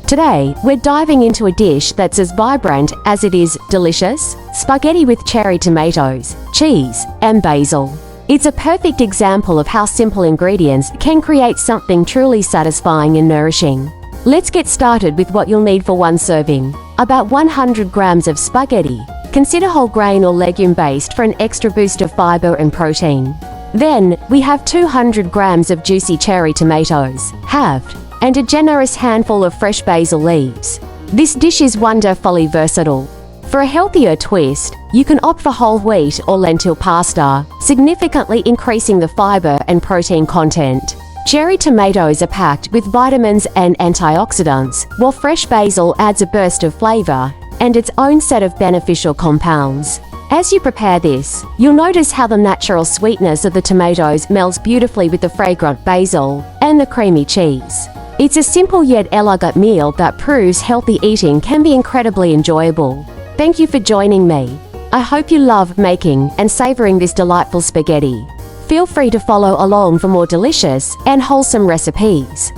Today, we're diving into a dish that's as vibrant as it is delicious: spaghetti with cherry tomatoes, cheese, and basil. It's a perfect example of how simple ingredients can create something truly satisfying and nourishing. Let's get started with what you'll need for one serving. About 100 grams of spaghetti. Consider whole grain or legume-based for an extra boost of fiber and protein. Then, we have 200 grams of juicy cherry tomatoes, halved, and a generous handful of fresh basil leaves. This dish is wonderfully versatile. For a healthier twist, you can opt for whole wheat or lentil pasta, significantly increasing the fiber and protein content. Cherry tomatoes are packed with vitamins and antioxidants, while fresh basil adds a burst of flavor and its own set of beneficial compounds. As you prepare this, you'll notice how the natural sweetness of the tomatoes melds beautifully with the fragrant basil and the creamy cheese. It's a simple yet elegant meal that proves healthy eating can be incredibly enjoyable. Thank you for joining me. I hope you love making and savoring this delightful spaghetti. Feel free to follow along for more delicious and wholesome recipes.